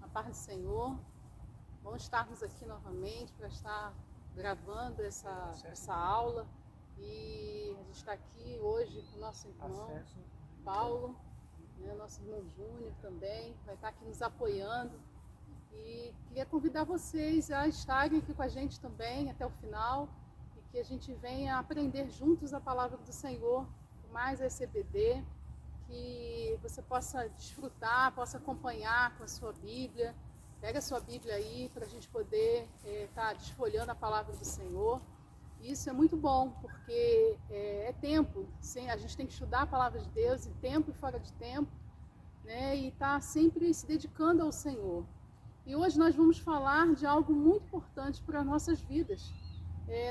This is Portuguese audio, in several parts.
paz do Senhor. Bom estarmos aqui novamente para estar gravando essa aula. E a gente está aqui hoje com o nosso irmão Paulo, né, nosso irmão Júnior também, vai estar aqui nos apoiando. E queria convidar vocês a estarem aqui com a gente também até o final e que a gente venha aprender juntos a palavra do Senhor, mais esse EBD, que você possa desfrutar, possa acompanhar com a sua Bíblia. Pega a sua Bíblia aí para a gente poder estar desfolhando a palavra do Senhor. E isso é muito bom, porque é tempo, a gente tem que estudar a palavra de Deus em tempo e fora de tempo, né? E estar sempre se dedicando ao Senhor. E hoje nós vamos falar de algo muito importante para as nossas vidas.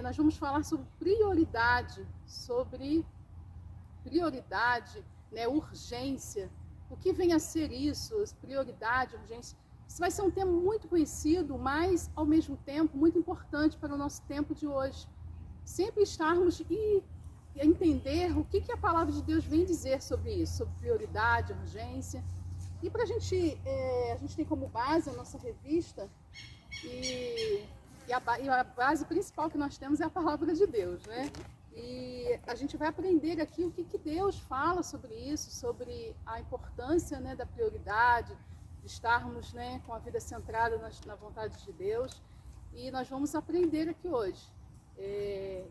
Nós vamos falar sobre prioridade, né, urgência. O que vem a ser isso? Prioridade, urgência. Isso vai ser um tema muito conhecido, mas ao mesmo tempo muito importante para o nosso tempo de hoje. Sempre estarmos e entender o que a palavra de Deus vem dizer sobre isso, sobre prioridade, urgência. E para a gente tem como base a nossa revista e a base principal que nós temos é a palavra de Deus, né? E a gente vai aprender aqui o que Deus fala sobre isso, sobre a importância, né, da prioridade, de estarmos, né, com a vida centrada na vontade de Deus. E nós vamos aprender aqui hoje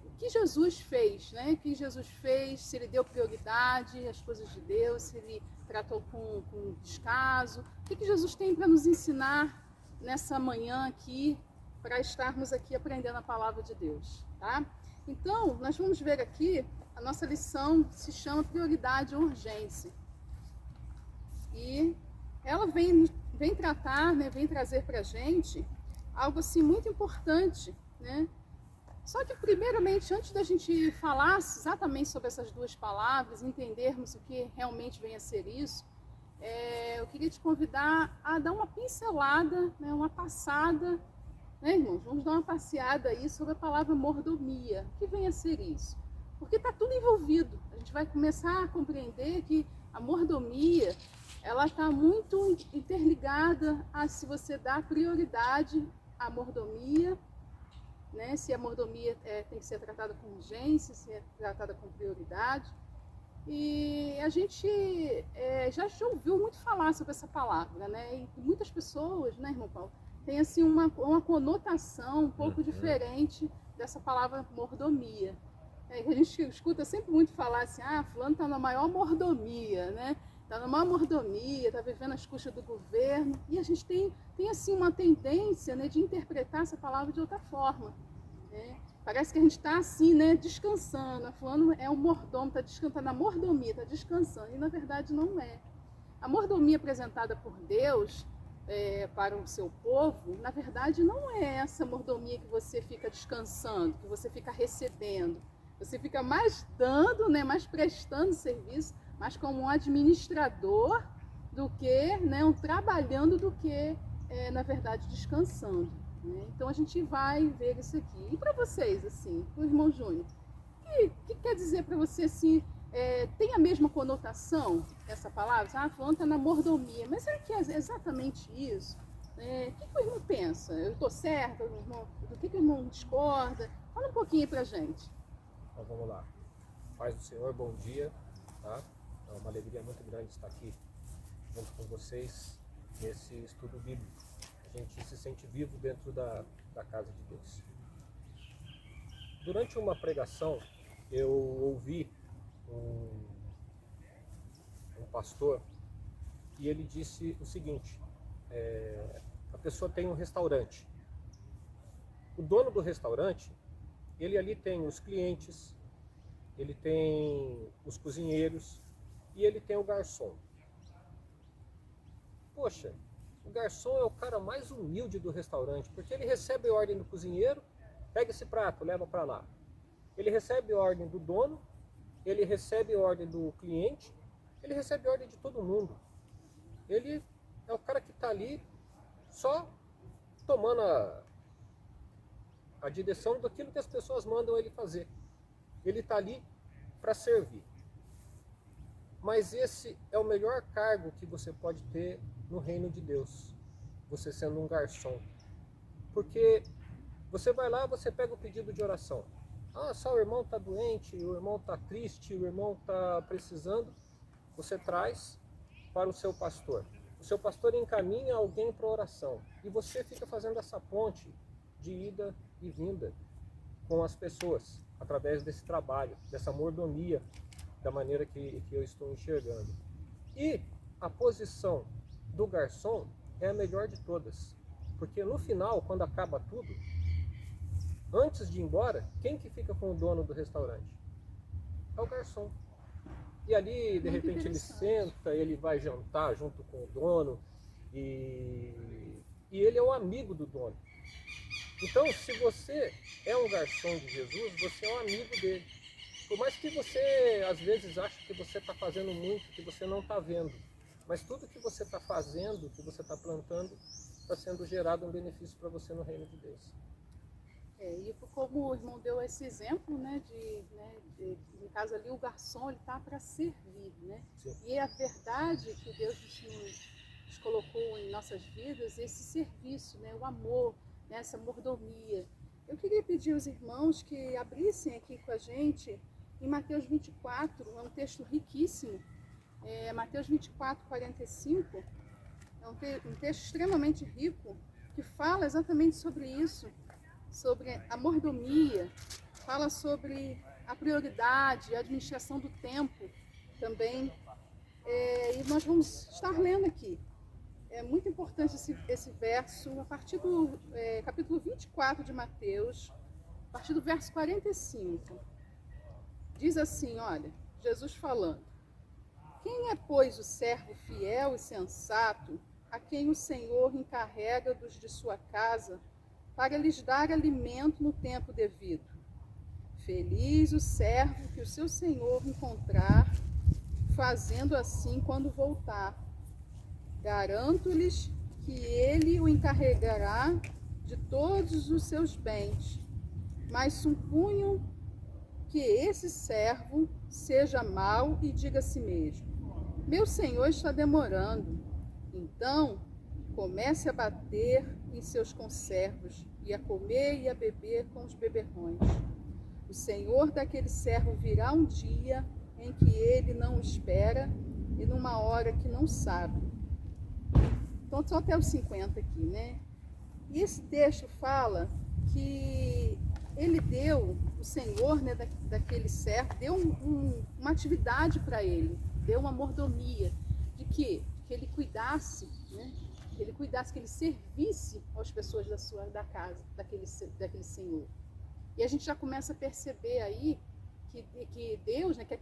o que Jesus fez, né? O que Jesus fez, se ele deu prioridade às coisas de Deus, se ele tratou com descaso. O que Jesus tem para nos ensinar nessa manhã aqui, para estarmos aqui aprendendo a palavra de Deus, tá? Então, nós vamos ver aqui, a nossa lição se chama Prioridade e Urgência. E ela vem tratar, né, vem trazer para a gente algo assim muito importante, né? Só que primeiramente, antes da gente falar exatamente sobre essas duas palavras, entendermos o que realmente vem a ser isso, eu queria te convidar a dar uma pincelada, né, uma passada, né, irmãos? Vamos dar uma passeada aí sobre a palavra mordomia. O que vem a ser isso? Porque está tudo envolvido. A gente vai começar a compreender que a mordomia, ela está muito interligada a se você dá prioridade à mordomia, né? Se a mordomia tem que ser tratada com urgência, se é tratada com prioridade. E a gente já ouviu muito falar sobre essa palavra, né? E muitas pessoas, né, irmão Paulo, tem assim uma conotação um pouco diferente dessa palavra mordomia. A gente escuta sempre muito falar assim, fulano está na maior mordomia, né? Está na maior mordomia, está vivendo às custas do governo. E a gente tem assim uma tendência, né, de interpretar essa palavra de outra forma, né? Parece que a gente está assim, né, descansando. Fulano é um mordomo, está descansando na mordomia, está descansando. E na verdade não é. A mordomia apresentada por Deus para o seu povo, na verdade não é essa mordomia que você fica descansando, que você fica recebendo. Você fica mais dando, né, mais prestando serviço, mais como um administrador do que, né, um trabalhando do que, na verdade, descansando. Né? Então a gente vai ver isso aqui. E para vocês, assim, o irmão Júnior, o que quer dizer para você assim? Tem a mesma conotação essa palavra? Fulano está na mordomia, mas será que é exatamente isso? O que o irmão pensa? Eu estou certa? Do que o irmão discorda? Fala um pouquinho para a gente. Então vamos lá. Paz do Senhor, bom dia. Tá? É uma alegria muito grande estar aqui junto com vocês nesse estudo bíblico. A gente se sente vivo dentro da casa de Deus. Durante uma pregação, eu ouvi um pastor e ele disse o seguinte: a pessoa tem um restaurante. O dono do restaurante, ele ali tem os clientes, ele tem os cozinheiros e ele tem o garçom. Poxa, o garçom é o cara mais humilde do restaurante, porque ele recebe a ordem do cozinheiro, pega esse prato, leva para lá. Ele recebe a ordem do dono, ele recebe a ordem do cliente, ele recebe a ordem de todo mundo. Ele é o cara que está ali só tomando a direção daquilo que as pessoas mandam ele fazer. Ele está ali para servir. Mas esse é o melhor cargo que você pode ter no reino de Deus. você sendo um garçom. Porque você vai lá, você pega o pedido de oração. Ah, só o irmão está doente, o irmão está triste, o irmão está precisando. Você traz para o seu pastor. O seu pastor encaminha alguém para a oração. E você fica fazendo essa ponte de ida e vinda com as pessoas, através desse trabalho, dessa mordomia, da maneira que eu estou enxergando. E a posição do garçom é a melhor de todas. Porque no final, quando acaba tudo, antes de ir embora, quem que fica com o dono do restaurante? É o garçom. E ali, de repente, ele senta, ele vai jantar junto com o dono e ele é o amigo do dono. Então, se você é um garçom de Jesus, você é um amigo dele. Por mais que você, às vezes, ache que você está fazendo muito, que você não está vendo. Mas tudo que você está fazendo, que você está plantando, está sendo gerado um benefício para você no reino de Deus. E como o irmão deu esse exemplo, né, no caso ali, o garçom está para servir, né? Sim. E é a verdade que Deus nos colocou em nossas vidas, esse serviço, né, o amor, né, essa mordomia. Eu queria pedir aos irmãos que abrissem aqui com a gente em Mateus 24, é um texto riquíssimo, Mateus 24, 45, é um texto extremamente rico, que fala exatamente sobre isso, sobre a mordomia, fala sobre a prioridade, a administração do tempo também. E nós vamos estar lendo aqui. É muito importante esse verso, a partir do capítulo 24 de Mateus, a partir do verso 45. Diz assim, olha, Jesus falando: quem é, pois, o servo fiel e sensato, a quem o Senhor encarrega dos de sua casa, para lhes dar alimento no tempo devido? Feliz o servo que o seu senhor encontrar, fazendo assim quando voltar. Garanto-lhes que ele o encarregará de todos os seus bens. Mas suponham que esse servo seja mau e diga a si mesmo: meu senhor está demorando. Então comece a bater em seus conservos e a comer e a beber com os beberrões. O senhor daquele servo virá um dia em que ele não espera e numa hora que não sabe. Então, só até os 50 aqui, né? E esse texto fala que ele deu, o senhor, né, daquele servo, deu uma atividade para ele, deu uma mordomia, de que ele cuidasse, né? Que ele cuidasse, que ele servisse às pessoas da casa, daquele senhor. E a gente já começa a perceber aí que Deus, né, que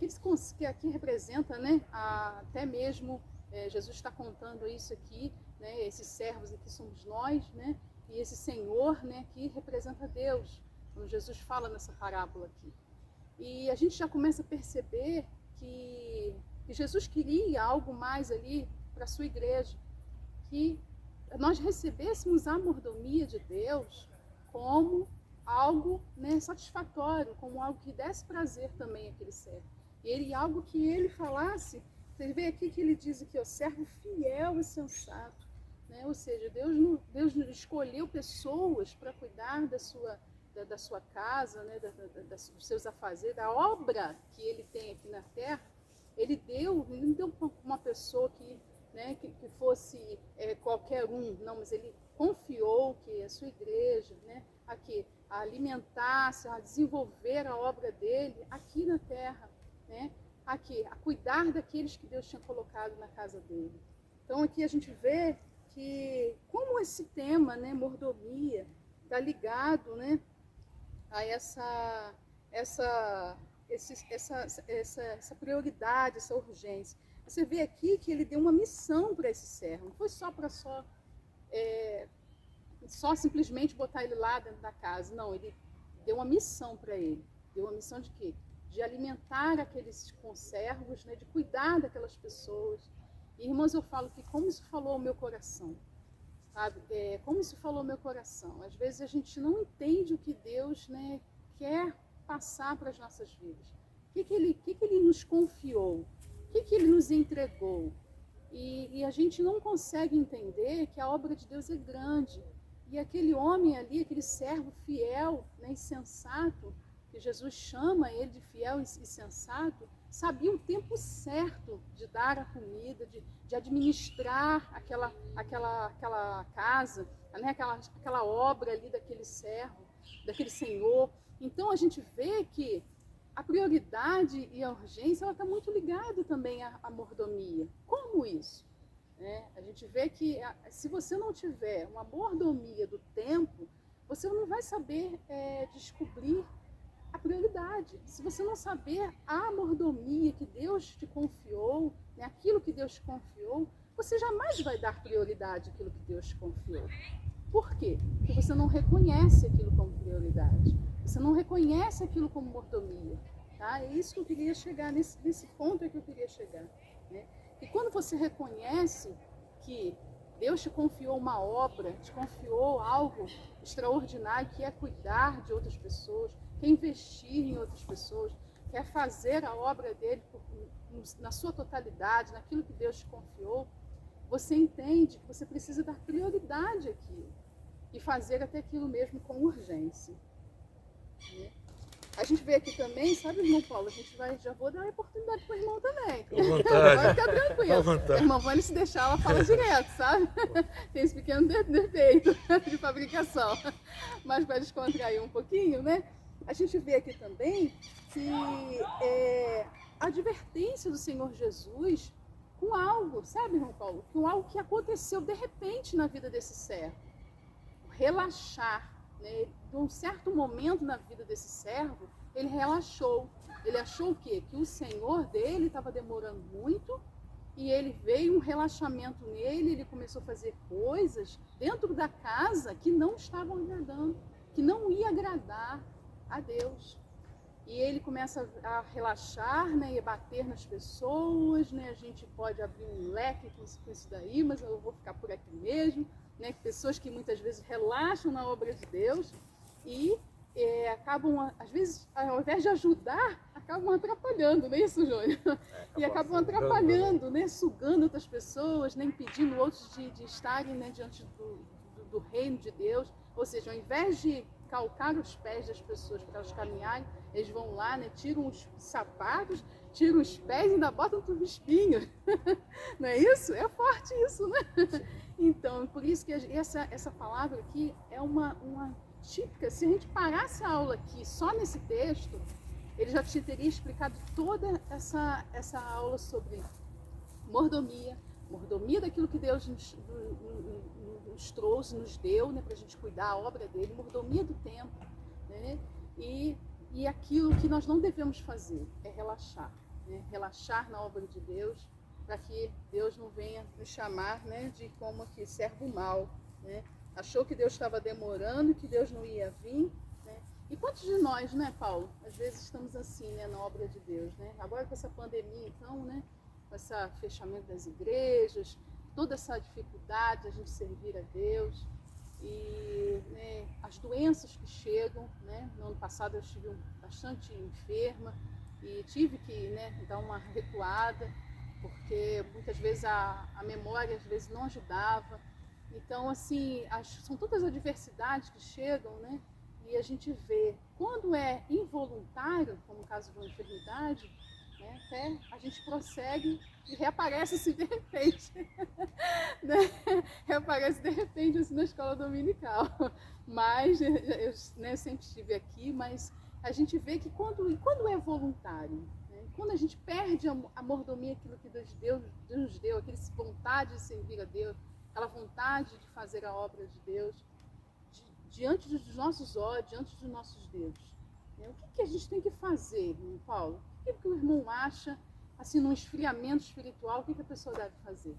aqui representa, né, até mesmo Jesus está contando isso aqui, né, esses servos aqui somos nós, né, e esse Senhor, né, que representa Deus, quando Jesus fala nessa parábola aqui. E a gente já começa a perceber que Jesus queria algo mais ali para a sua igreja, que nós recebêssemos a mordomia de Deus como algo, né, satisfatório, como algo que desse prazer também àquele servo. E algo que ele falasse, você vê aqui que ele diz que é o servo fiel e sensato, né? Ou seja, Deus escolheu pessoas para cuidar da sua casa, né, dos seus afazeres, da obra que ele tem aqui na terra. Ele não deu uma pessoa que, né, que fosse qualquer um, não, mas ele confiou que a sua igreja, né, aqui, a alimentar-se, a desenvolver a obra dele aqui na terra, né, aqui, a cuidar daqueles que Deus tinha colocado na casa dele. Então aqui a gente vê que como esse tema, né, mordomia, está ligado, né, a essa prioridade, essa urgência. Você vê aqui que ele deu uma missão para esse servo, não foi só simplesmente botar ele lá dentro da casa, não, ele deu uma missão para ele. Deu uma missão de quê? De alimentar aqueles conservos, né, de cuidar daquelas pessoas. E, irmãos, eu falo que como isso falou ao meu coração, sabe? Como isso falou ao meu coração. Às vezes a gente não entende o que Deus, né, quer passar para as nossas vidas. O que ele nos confiou? O que ele nos entregou? E a gente não consegue entender que a obra de Deus é grande. E aquele homem ali, aquele servo fiel, né, e sensato, que Jesus chama ele de fiel e sensato, sabia o tempo certo de dar a comida, de administrar aquela casa, né, aquela obra ali daquele servo, daquele senhor. Então a gente vê que a prioridade e a urgência está muito ligada também à mordomia. Como isso? A gente vê que se você não tiver uma mordomia do tempo, você não vai saber descobrir a prioridade. Se você não saber a mordomia que Deus te confiou, né, aquilo que Deus te confiou, você jamais vai dar prioridade àquilo que Deus te confiou. Por quê? Porque você não reconhece aquilo como prioridade. Você não reconhece aquilo como mordomia. Tá? É isso que eu queria chegar, nesse ponto é que eu queria chegar. Né? E quando você reconhece que Deus te confiou uma obra, te confiou algo extraordinário, que é cuidar de outras pessoas, que é investir em outras pessoas, que é fazer a obra dele na sua totalidade, naquilo que Deus te confiou, você entende que você precisa dar prioridade àquilo e fazer até aquilo mesmo com urgência. Né? A gente vê aqui também, sabe, irmão Paulo, já vou dar a oportunidade para o irmão também. Pode ficar tranquilo. A irmã Vânia, se deixar, ela fala direto, sabe? Tem esse pequeno defeito de fabricação. Mas para descontrair um pouquinho, né? A gente vê aqui também que a advertência do Senhor Jesus com algo, sabe, irmão Paulo? Com algo que aconteceu de repente na vida desse servo. Relaxar. Né? De um certo momento na vida desse servo, ele relaxou. Ele achou o quê? Que o Senhor dele estava demorando muito e ele veio um relaxamento nele, ele começou a fazer coisas dentro da casa que não estavam agradando, que não ia agradar a Deus. E ele começa a relaxar, né, e a bater nas pessoas, né? A gente pode abrir um leque com isso daí, mas eu vou ficar por aqui mesmo. Né, pessoas que muitas vezes relaxam na obra de Deus e acabam, às vezes, ao invés de ajudar, acabam atrapalhando, não é isso, Júnior? E acabam atrapalhando, né, sugando outras pessoas, né, impedindo outros de estarem, né, diante do reino de Deus. Ou seja, ao invés de calcar os pés das pessoas para elas caminharem, eles vão lá, né, tiram os sapatos, tiram os pés e ainda botam tudo espinho. Não é isso? É forte isso, né? Então, por isso que essa palavra aqui é uma típica. Se a gente parasse a aula aqui só nesse texto, ele já te teria explicado toda essa aula sobre mordomia daquilo que Deus nos trouxe, nos deu, né, para a gente cuidar a obra dele, mordomia do tempo, né, e aquilo que nós não devemos fazer é relaxar, né, relaxar na obra de Deus, para que Deus não venha nos chamar, né, de como aqui, servo mau, né? Achou que Deus estava demorando, que Deus não ia vir, né? E quantos de nós, né, Paulo, às vezes estamos assim, né, na obra de Deus, né? Agora com essa pandemia, então, né, com esse fechamento das igrejas, toda essa dificuldade de a gente servir a Deus e, né, as doenças que chegam, né? No ano passado eu estive bastante enferma e tive que, né, dar uma recuada, porque muitas vezes a memória às vezes não ajudava. Então, assim, são tantas adversidades que chegam, né? E a gente vê, quando é involuntário, como o caso de uma enfermidade, né, até a gente prossegue e reaparece assim de repente. Né? Reaparece de repente assim, na escola dominical. Mas, eu, né, sempre estive aqui, mas a gente vê que quando é voluntário, quando a gente perde a mordomia, aquilo que Deus nos deu, aquela vontade de servir a Deus, aquela vontade de fazer a obra de Deus, diante dos nossos olhos, diante dos nossos dedos. O que a gente tem que fazer, irmão Paulo? O que o irmão acha, assim, num esfriamento espiritual, o que a pessoa deve fazer?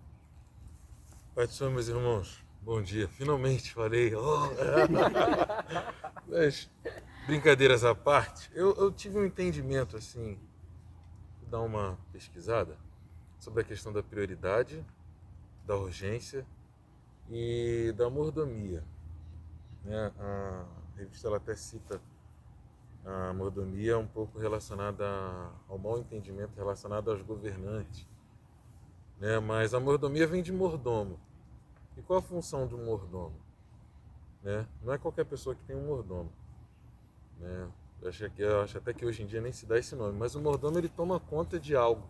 Pai do Senhor, meus irmãos, bom dia. Finalmente falei. Oh. Mas, brincadeiras à parte, eu tive um entendimento, assim, dar uma pesquisada sobre a questão da prioridade, da urgência e da mordomia. Né? A revista ela até cita a mordomia um pouco relacionada ao mau entendimento relacionado aos governantes. né? Mas a mordomia vem de mordomo. E qual a função de um mordomo? Né? Não é qualquer pessoa que tem um mordomo, né? Eu acho até que hoje em dia nem se dá esse nome, mas o mordomo ele toma conta de algo,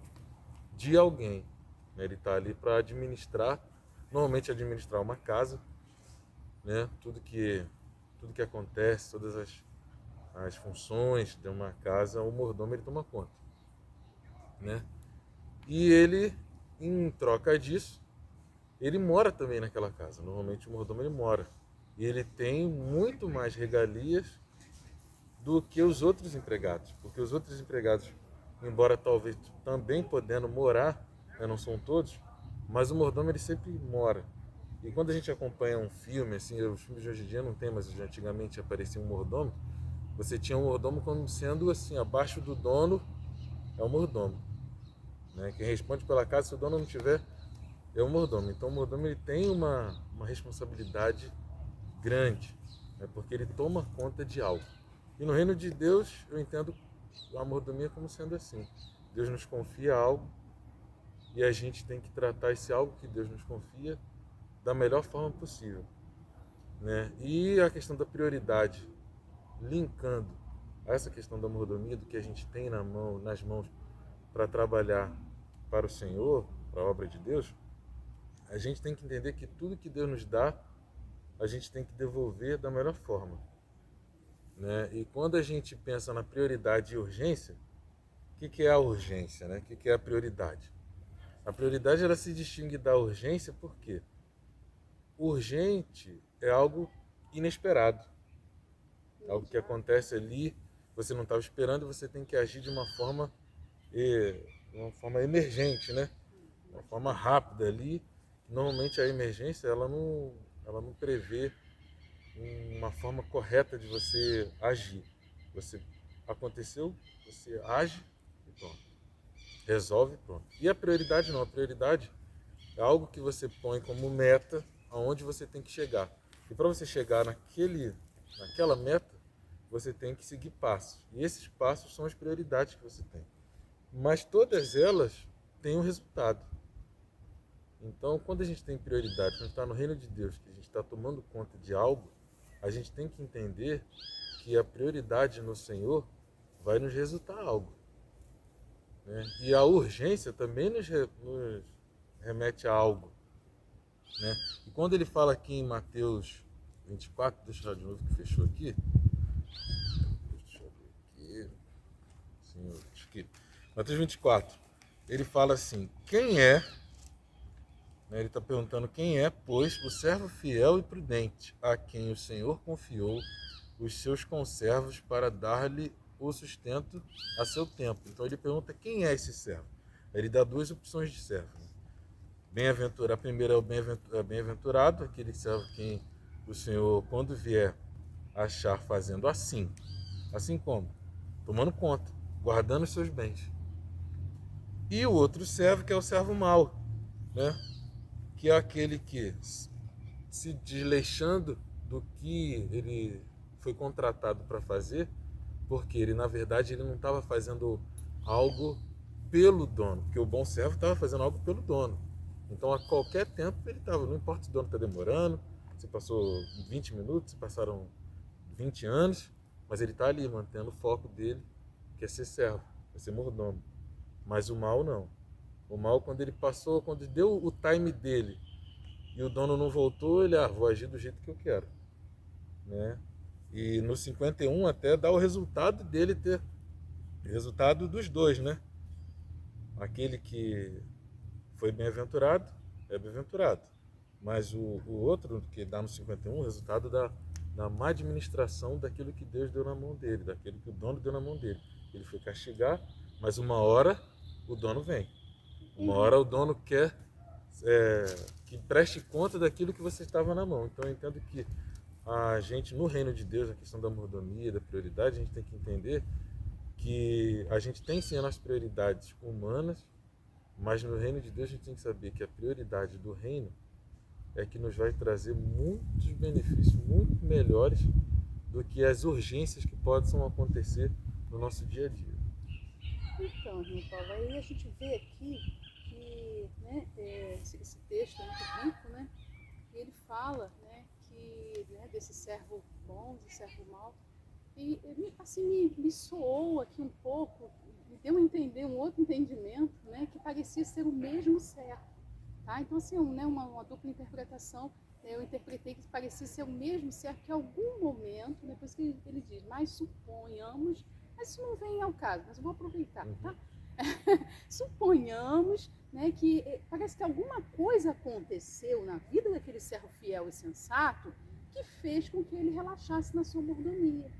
de alguém, né? Ele está ali para administrar, normalmente administrar uma casa, né? Tudo que acontece, todas as funções de uma casa, o mordomo ele toma conta, né? E ele, em troca disso, ele mora também naquela casa. Normalmente o mordomo ele mora. E ele tem muito mais regalias do que os outros empregados. Porque os outros empregados, embora talvez também podendo morar, né, não são todos, mas o mordomo ele sempre mora. E quando a gente acompanha um filme, assim, os filmes de hoje em dia não tem, mas antigamente aparecia um mordomo, você tinha um mordomo como sendo assim, abaixo do dono é o mordomo, né? Quem responde pela casa, se o dono não tiver, é o mordomo. Então o mordomo ele tem uma responsabilidade grande, né? Porque ele toma conta de algo. E no reino de Deus, eu entendo a mordomia como sendo assim. Deus nos confia algo e a gente tem que tratar esse algo que Deus nos confia da melhor forma possível, né? E a questão da prioridade, linkando a essa questão da mordomia, do que a gente tem nas mãos para trabalhar para o Senhor, para a obra de Deus, a gente tem que entender que tudo que Deus nos dá, a gente tem que devolver da melhor forma, né? E quando a gente pensa na prioridade e urgência, o que é a urgência, né? O que é a prioridade? A prioridade ela se distingue da urgência porque urgente é algo inesperado, algo que acontece ali, você não estava esperando e você tem que agir de uma forma emergente, né? Uma forma rápida ali. Normalmente a emergência ela não prevê uma forma correta de você agir. Você aconteceu, você age e pronto. Resolve e pronto. E a prioridade não, a prioridade é algo que você põe como meta aonde você tem que chegar. E para você chegar naquela meta, você tem que seguir passos. E esses passos são as prioridades que você tem. Mas todas elas têm um resultado. Então, quando a gente tem prioridade, quando a gente está no reino de Deus, que a gente está tomando conta de algo, a gente tem que entender que a prioridade no Senhor vai nos resultar algo, né? E a urgência também nos remete a algo, né? E quando ele fala aqui em Mateus 24, deixa eu de novo que fechou aqui. Deixa eu ver aqui. Senhor, aqui. Mateus 24, ele fala assim, né, ele está perguntando quem é, pois, o servo fiel e prudente, a quem o Senhor confiou os seus conservos para dar-lhe o sustento a seu tempo. Então ele pergunta quem é esse servo. Ele dá duas opções de servo. Bem-aventurado, a primeira é o bem-aventurado, aquele servo quem o Senhor, quando vier, achar fazendo assim. Assim como? Tomando conta, guardando os seus bens. E o outro servo, que é o servo mau, né? Que é aquele que, se desleixando do que ele foi contratado para fazer, porque ele, na verdade, ele não estava fazendo algo pelo dono, porque o bom servo estava fazendo algo pelo dono. Então, a qualquer tempo, ele estava, não importa se o dono está demorando, se passou 20 minutos, se passaram 20 anos, mas ele está ali, mantendo o foco dele, que é ser servo, é ser mordomo. Mas o mal não. O mal, quando ele passou, quando deu o time dele e o dono não voltou, ele, vou agir do jeito que eu quero, né? E no 51 até dá o resultado dele ter, o resultado dos dois, né? Aquele que foi bem-aventurado é bem-aventurado, mas o outro que dá no 51, o resultado da má administração daquilo que Deus deu na mão dele, daquilo que o dono deu na mão dele. Ele foi castigar, mas uma hora o dono vem. Uma hora o dono quer que preste conta daquilo que você estava na mão. Então eu entendo que a gente, no reino de Deus, a questão da mordomia, da prioridade, a gente tem que entender que a gente tem sim as prioridades humanas, mas no reino de Deus a gente tem que saber que a prioridade do reino é que nos vai trazer muitos benefícios, muito melhores do que as urgências que possam acontecer no nosso dia a dia. Então, irmão Paulo, aí a gente vê aqui que que, né, esse texto é muito rico, né? E ele fala, né, que, né, desse servo bom, desse servo mau. E assim, me soou aqui um pouco, me deu a entender um outro entendimento, né, que parecia ser o mesmo servo. Tá? Então, assim, né, uma dupla interpretação, eu interpretei que parecia ser o mesmo servo que em algum momento, depois que ele diz, mas suponhamos, mas isso não vem ao caso, mas eu vou aproveitar, tá? Suponhamos, né, que parece que alguma coisa aconteceu na vida daquele servo fiel e sensato que fez com que ele relaxasse na sua mordomia.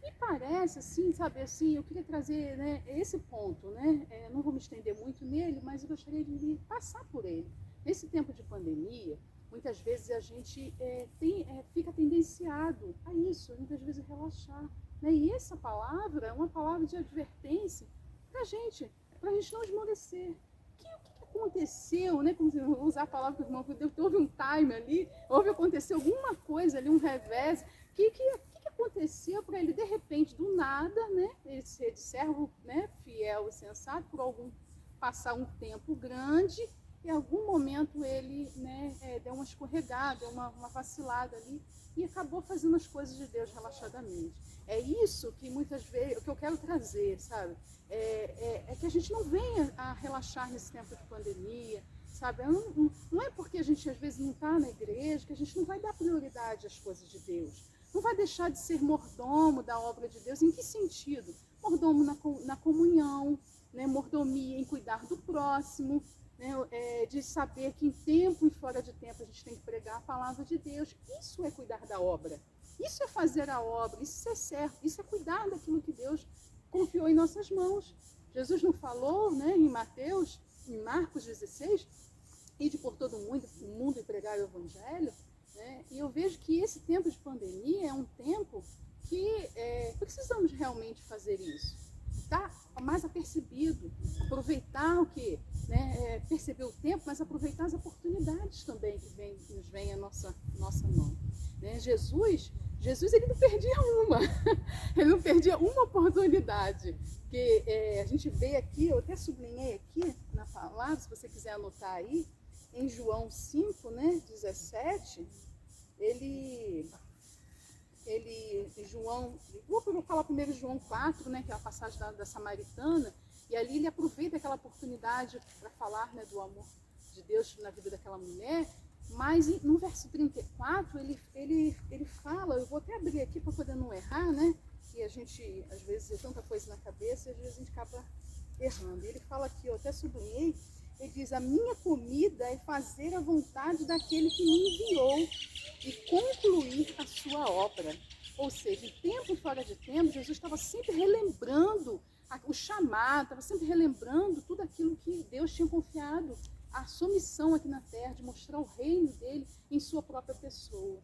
E parece, assim, sabe, assim, eu queria trazer, né, esse ponto, né, não vou me estender muito nele, mas eu gostaria de passar por ele. Nesse tempo de pandemia, muitas vezes a gente fica tendenciado a isso, muitas vezes relaxar, né, e essa palavra é uma palavra de advertência para a gente não esmorecer. O que aconteceu, né, como eu vou usar a palavra que o irmão deu, houve um time ali, houve acontecer alguma coisa ali, um revés, que aconteceu para ele, de repente, do nada, né, ele ser de servo, né, fiel e sensato, passar um tempo grande, e em algum momento ele, né, deu uma escorregada, uma vacilada ali, e acabou fazendo as coisas de Deus relaxadamente. É isso que muitas vezes, o que eu quero trazer, sabe, é que a gente não venha a relaxar nesse tempo de pandemia, sabe, não é porque a gente às vezes não está na igreja que a gente não vai dar prioridade às coisas de Deus. Não vai deixar de ser mordomo da obra de Deus. Em que sentido? Mordomo na comunhão, né? Mordomia em cuidar do próximo, né? De saber que em tempo e fora de tempo a gente tem que pregar a palavra de Deus. Isso é cuidar da obra. Isso é fazer a obra, isso é certo, isso é cuidar daquilo que Deus confiou em nossas mãos. Jesus não falou, né, em Marcos 16, ide por todo o mundo e pregar o evangelho? E eu vejo que esse tempo de pandemia é um tempo que precisamos realmente fazer isso. Tá mais apercebido, aproveitar o que, né, perceber o tempo, mas aproveitar as oportunidades também que nos vêm à nossa mão. Né? Jesus ele não perdia uma, ele não perdia uma oportunidade. Que a gente vê aqui, eu até sublinhei aqui na palavra, se você quiser anotar aí, em João 5, né, 17, vou falar primeiro João 4, né, que é a passagem da Samaritana, e ali ele aproveita aquela oportunidade para falar, né, do amor de Deus na vida daquela mulher, mas no verso 34 ele fala, eu vou até abrir aqui para poder não errar, né, que a gente às vezes tem tanta coisa na cabeça e às vezes a gente acaba errando. E ele fala aqui, eu até sublinhei, ele diz, a minha comida é fazer a vontade daquele que me enviou e concluir a sua obra. Ou seja, em tempo e fora de tempo, Jesus estava sempre relembrando o chamado, estava sempre relembrando tudo aquilo que Deus tinha confiado, a sua missão aqui na terra, de mostrar o reino dele em sua própria pessoa.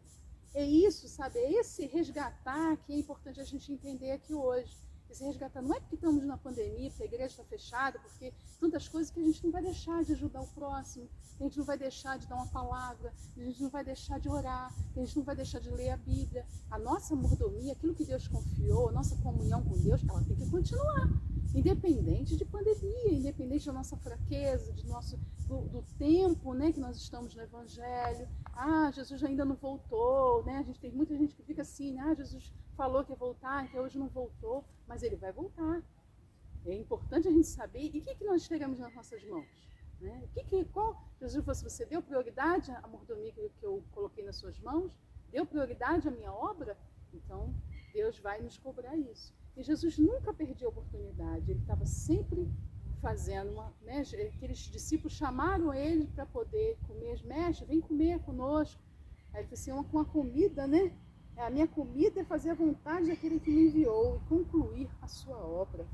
É isso, sabe? É esse resgatar que é importante a gente entender aqui hoje. Esse resgatar não é porque estamos na pandemia, porque a igreja está fechada, porque tantas coisas que a gente não vai deixar de ajudar o próximo, que a gente não vai deixar de dar uma palavra, que a gente não vai deixar de orar, que a gente não vai deixar de ler a Bíblia. A nossa mordomia, aquilo que Deus confiou, a nossa comunhão com Deus, ela tem que continuar. Independente de pandemia, independente da nossa fraqueza, do tempo, né, que nós estamos no Evangelho. Jesus ainda não voltou, né? Tem muita gente que fica assim, Jesus falou que ia voltar, até hoje não voltou, mas ele vai voltar. É importante a gente saber, e o que nós teremos nas nossas mãos? Né? Jesus falou, se você deu prioridade à mordomia que eu coloquei nas suas mãos, deu prioridade à minha obra, então Deus vai nos cobrar isso. E Jesus nunca perdia a oportunidade, ele estava sempre fazendo aqueles discípulos chamaram ele para poder comer, mestre, vem comer conosco. Aí ele falou assim, com a comida, né? A minha comida é fazer a vontade daquele que me enviou e concluir a sua obra.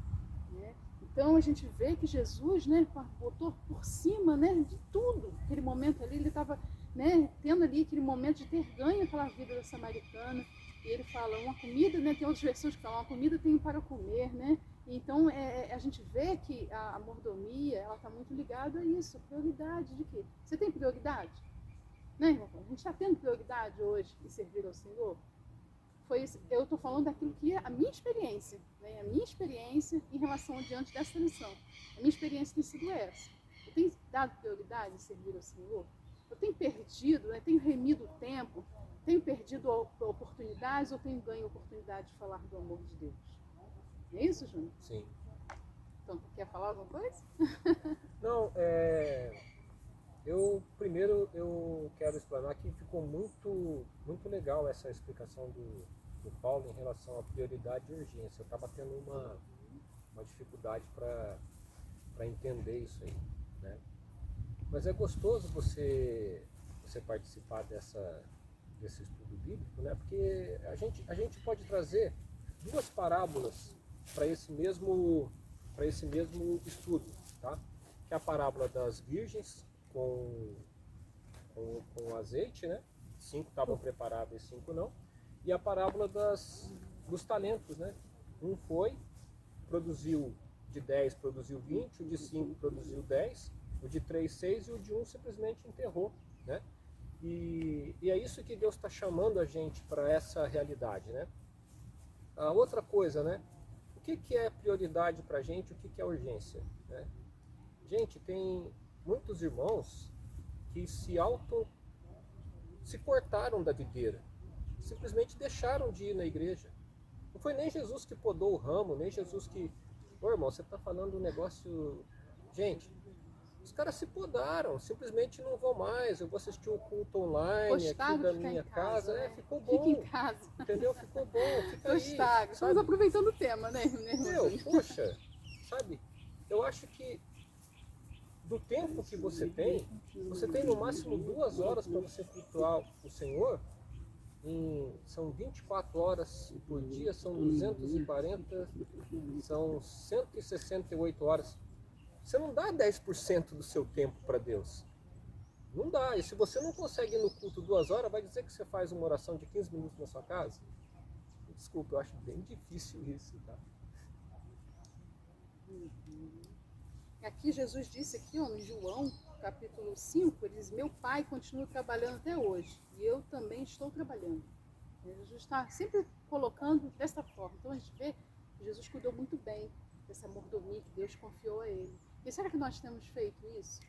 Né? Então a gente vê que Jesus, né, botou por cima, né, de tudo. Aquele momento ali, ele estava, né, tendo ali aquele momento de ter ganho aquela vida da samaritana. E ele fala, uma comida, né, tem outras versões que falam, uma comida tem para comer, né? Então a gente vê que a mordomia, ela está muito ligada a isso, a prioridade de quê? Você tem prioridade? Né, irmão? A gente está tendo prioridade hoje em servir ao Senhor? Eu estou falando daquilo que é a minha experiência, né? A minha experiência em relação diante dessa lição. A minha experiência tem sido essa. tenho dado prioridade em servir ao Senhor? Eu tenho perdido, né? Tenho remido o tempo? Tenho perdido oportunidades ou tenho ganho oportunidade de falar do amor de Deus? É isso, Júnior? Sim. Então, tu quer falar alguma coisa? Não, eu quero explanar que ficou muito, muito legal essa explicação do Paulo em relação à prioridade e urgência. Eu estava tendo uma dificuldade para entender isso aí, né? Mas é gostoso você participar desse estudo bíblico, né? Porque a gente pode trazer duas parábolas para esse mesmo estudo, tá? Que é a parábola das virgens com azeite, né? 5 estavam preparados e 5 não. E a parábola dos talentos, né? Um foi, produziu de 10, produziu 20, o de 5 produziu 10, o de 3, 6 e o de 1 simplesmente enterrou, né? E é isso que Deus está chamando a gente para essa realidade, né? A outra coisa, né? O que é prioridade para a gente, o que é urgência, né? Gente, tem muitos irmãos que se cortaram da videira, simplesmente deixaram de ir na igreja. Não foi nem Jesus que podou o ramo, nem Jesus que... Ô irmão, você está falando um negócio... Gente, os caras se podaram, simplesmente não vou mais, eu vou assistir um culto online aqui da minha casa, né? Ficou bom. Fica em casa. Entendeu? Ficou bom, fica aí. Gostado. Estamos aproveitando o tema, né? Poxa, sabe? Eu acho que do tempo que você tem no máximo 2 horas para você cultuar o Senhor. São 24 horas por dia, são 240, são 168 horas. Você não dá 10% do seu tempo para Deus. Não dá. E se você não consegue ir no culto 2 horas, vai dizer que você faz uma oração de 15 minutos na sua casa? Desculpa, eu acho bem difícil isso, tá? Aqui Jesus disse aqui, ó, em João, capítulo 5, ele diz, meu pai continua trabalhando até hoje, e eu também estou trabalhando. Jesus está sempre colocando desta forma. Então a gente vê que Jesus cuidou muito bem dessa mordomia que Deus confiou a ele. E será que nós temos feito isso?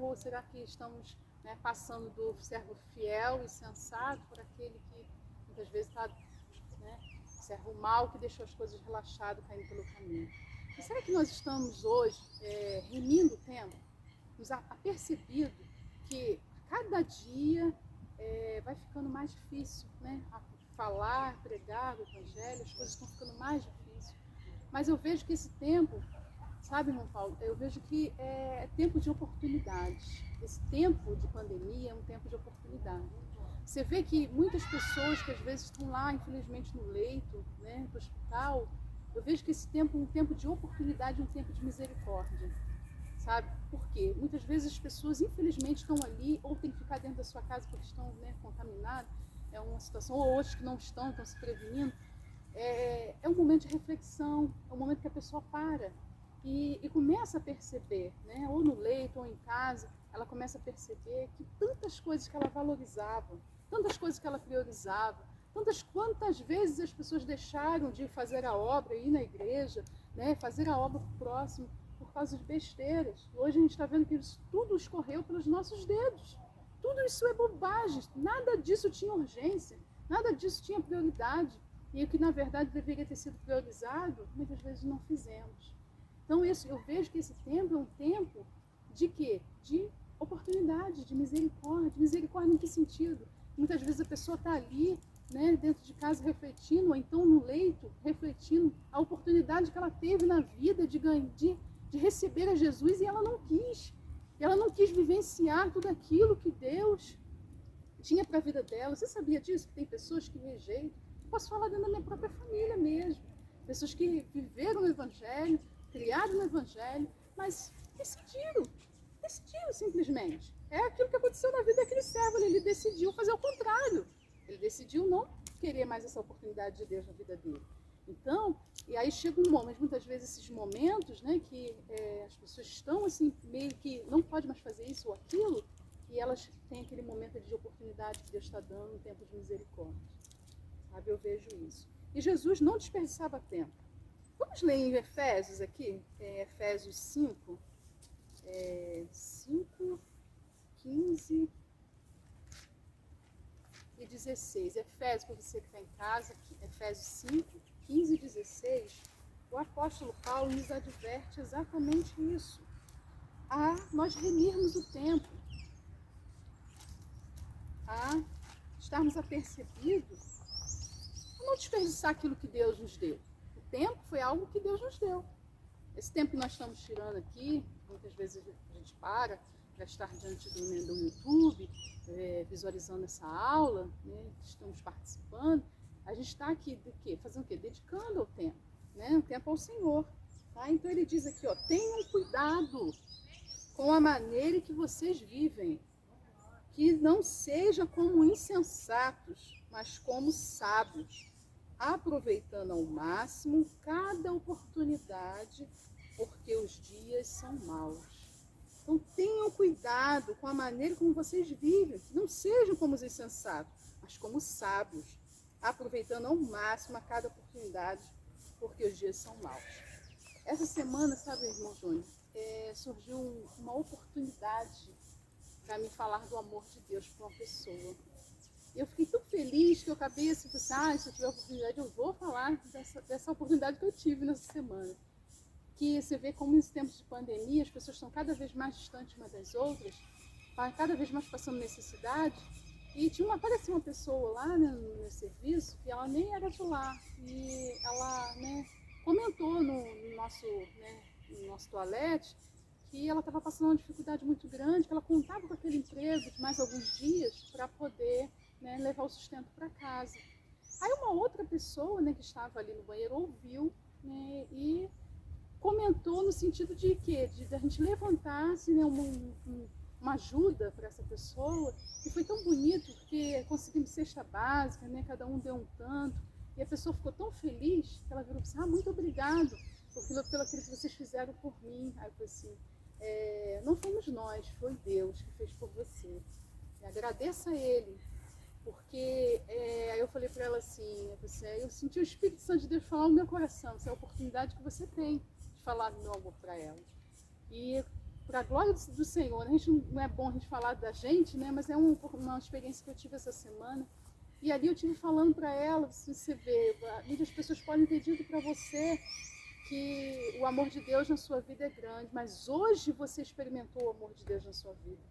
Ou será que estamos, né, passando do servo fiel e sensato por aquele que muitas vezes está, né, servo mau que deixou as coisas relaxado caindo pelo caminho? E será que nós estamos hoje remindo o tempo, nos apercebido que cada dia vai ficando mais difícil, né? A falar, pregar o evangelho, as coisas estão ficando mais difíceis. Mas eu vejo que esse tempo, sabe, irmão Paulo, eu vejo que é tempo de oportunidades. Esse tempo de pandemia é um tempo de oportunidade. Você vê que muitas pessoas que às vezes estão lá, infelizmente, no leito, né, do hospital, eu vejo que esse tempo é um tempo de oportunidade, um tempo de misericórdia, sabe? Por quê? Muitas vezes as pessoas, infelizmente, estão ali ou têm que ficar dentro da sua casa porque estão, né, contaminadas. É uma situação, ou outros que não estão se prevenindo. É um momento de reflexão, é um momento que a pessoa para e começa a perceber, né? Ou no leito, ou em casa, ela começa a perceber que tantas coisas que ela valorizava, tantas coisas que ela priorizava, quantas vezes as pessoas deixaram de fazer a obra, ir na igreja, né, fazer a obra pro próximo por causa de besteiras. Hoje a gente está vendo que isso tudo escorreu pelos nossos dedos. Tudo isso é bobagem, nada disso tinha urgência, nada disso tinha prioridade. E o que na verdade deveria ter sido priorizado, muitas vezes não fizemos. Então eu vejo que esse tempo é um tempo de quê? De oportunidade, de misericórdia. Misericórdia em que sentido? Muitas vezes a pessoa está ali, né, dentro de casa refletindo, ou então no leito refletindo a oportunidade que ela teve na vida de receber a Jesus e ela não quis. Ela não quis vivenciar tudo aquilo que Deus tinha para a vida dela. Você sabia disso? Que tem pessoas que rejeitam. Posso falar dentro da minha própria família mesmo. Pessoas que viveram o Evangelho, criaram no Evangelho, mas decidiram simplesmente. É aquilo que aconteceu na vida daquele servo. Ele decidiu fazer o contrário. Ele decidiu não querer mais essa oportunidade de Deus na vida dele. Então, e aí chega um momento, muitas vezes esses momentos, né, que as pessoas estão assim, meio que não pode mais fazer isso ou aquilo, e elas têm aquele momento de oportunidade que Deus está dando, um tempo de misericórdia. Sabe, eu vejo isso. E Jesus não desperdiçava tempo. Vamos ler em Efésios aqui, Efésios 5. 5, 15 e 16. Efésios, para você que está em casa, Efésios 5, 15 e 16, o apóstolo Paulo nos adverte exatamente isso. A nós remirmos o tempo, a estarmos apercebidos, a não desperdiçar aquilo que Deus nos deu. O tempo foi algo que Deus nos deu. Esse tempo que nós estamos tirando aqui, muitas vezes a gente para estar diante do YouTube, visualizando essa aula, né, estamos participando, a gente está aqui de quê? Fazendo o quê? Dedicando o tempo, né? O tempo ao Senhor. Tá? Então ele diz aqui, ó, tenham cuidado com a maneira que vocês vivem, que não seja como insensatos, mas como sábios, aproveitando ao máximo cada oportunidade, porque os dias são maus. Então tenham cuidado com a maneira como vocês vivem, que não sejam como os insensatos, mas como sábios, aproveitando ao máximo a cada oportunidade, porque os dias são maus. Essa semana, sabe, irmão Júnior, surgiu uma oportunidade para me falar do amor de Deus para uma pessoa. Eu fiquei tão feliz que eu acabei assim, se eu tiver oportunidade, eu vou falar dessa oportunidade que eu tive nessa semana. Que você vê como nos tempos de pandemia as pessoas estão cada vez mais distantes umas das outras, cada vez mais passando necessidade. E apareceu uma pessoa lá, né, no serviço, que ela nem era de lá. E ela, né, comentou no nosso toalete que ela estava passando uma dificuldade muito grande, que ela contava com aquele emprego de mais alguns dias para poder, né, levar o sustento para casa. Aí uma outra pessoa, né, que estava ali no banheiro ouviu, né, e comentou no sentido de quê? De a gente levantasse, né, uma ajuda para essa pessoa. E foi tão bonito porque conseguimos cesta básica, né, cada um deu um tanto. E a pessoa ficou tão feliz que ela virou assim, muito obrigado pelo aquilo que vocês fizeram por mim. Aí eu falei assim, não fomos nós, foi Deus que fez por você. E agradeça a Ele. Porque aí eu falei para ela assim, eu senti o Espírito Santo de Deus falar no meu coração, essa é a oportunidade que você tem de falar do meu amor para ela. E para a glória do Senhor, a gente não é bom a gente falar da gente, né? Mas é uma experiência que eu tive essa semana. E ali eu tive falando para ela, você vê, muitas pessoas podem ter dito para você que o amor de Deus na sua vida é grande, mas hoje você experimentou o amor de Deus na sua vida.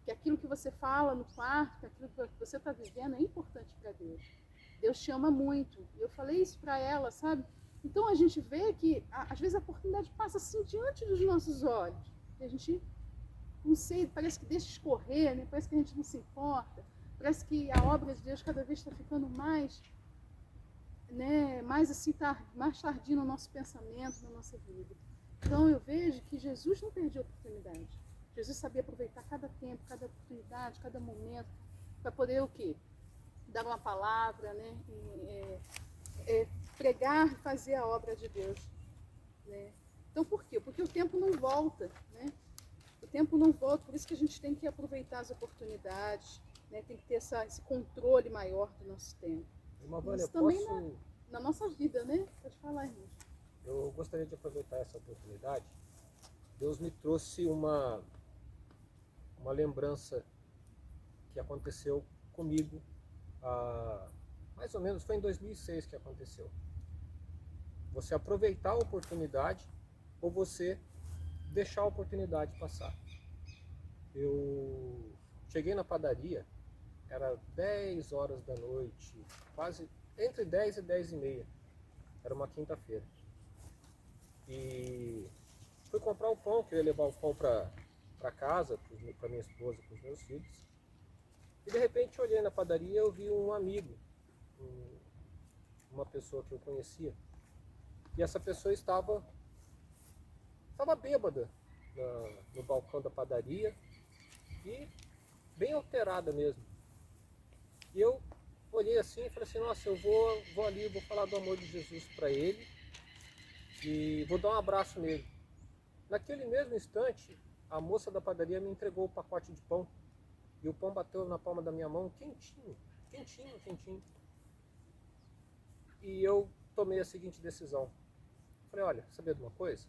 Que aquilo que você fala no quarto, que aquilo que você está vivendo é importante para Deus. Deus te ama muito. E eu falei isso para ela, sabe? Então a gente vê que às vezes a oportunidade passa assim diante dos nossos olhos. E a gente, não sei, parece que deixa escorrer, né? Parece que a gente não se importa. Parece que a obra de Deus cada vez está ficando mais, né, mais assim, mais tardia no nosso pensamento, na nossa vida. Então eu vejo que Jesus não perdia a oportunidade. Jesus sabia aproveitar cada tempo, cada oportunidade, cada momento, para poder o quê? Dar uma palavra, né? Pregar e fazer a obra de Deus. Né? Então por quê? Porque o tempo não volta, né? O tempo não volta, por isso que a gente tem que aproveitar as oportunidades, né? Tem que ter esse controle maior do nosso tempo. Irmã Vânia, isso também na nossa vida, né? Pode falar, irmão. Eu gostaria de aproveitar essa oportunidade. Deus me trouxe uma lembrança que aconteceu comigo, mais ou menos foi em 2006 que aconteceu. Você aproveitar a oportunidade ou você deixar a oportunidade passar. Eu cheguei na padaria, era 10 horas da noite, quase entre 10 e 10 e meia, era uma quinta-feira. E fui comprar o pão, queria levar o pão para casa, para minha esposa, para os meus filhos. E de repente olhei na padaria e eu vi um amigo, uma pessoa que eu conhecia. E essa pessoa estava bêbada no balcão da padaria e bem alterada mesmo. E eu olhei assim e falei assim, nossa, eu vou ali, vou falar do amor de Jesus para ele e vou dar um abraço nele. Naquele mesmo instante, a moça da padaria me entregou o pacote de pão. E o pão bateu na palma da minha mão, quentinho, quentinho, quentinho. E eu tomei a seguinte decisão. Falei, olha, sabia de uma coisa?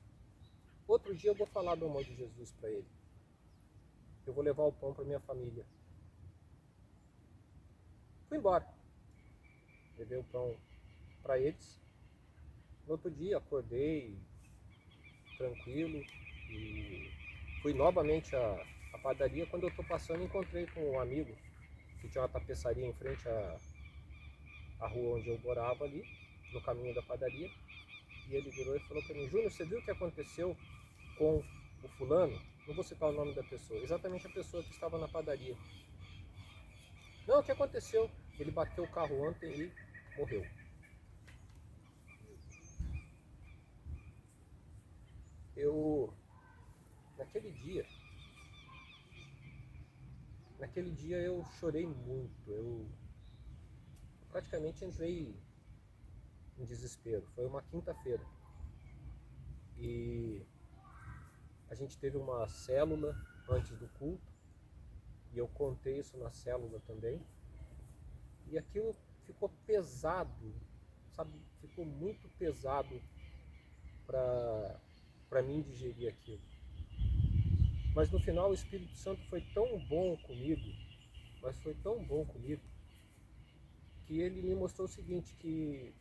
Outro dia eu vou falar do amor de Jesus para ele. Eu vou levar o pão para minha família. Fui embora. Levei o pão para eles. No outro dia acordei tranquilo e fui novamente à padaria. Quando eu estou passando, encontrei com um amigo que tinha uma tapeçaria em frente à rua onde eu morava ali, no caminho da padaria. E ele virou e falou para mim: Júnior, você viu o que aconteceu com o fulano? Não vou citar o nome da pessoa, exatamente a pessoa que estava na padaria. Não, o que aconteceu? Ele bateu o carro ontem e morreu. Naquele dia eu chorei muito, eu praticamente entrei em desespero. Foi uma quinta-feira e a gente teve uma célula antes do culto e eu contei isso na célula também. E aquilo ficou pesado, sabe? Ficou muito pesado para mim digerir aquilo. Mas no final o Espírito Santo foi tão bom comigo, mas foi tão bom comigo, que ele me mostrou o seguinte, que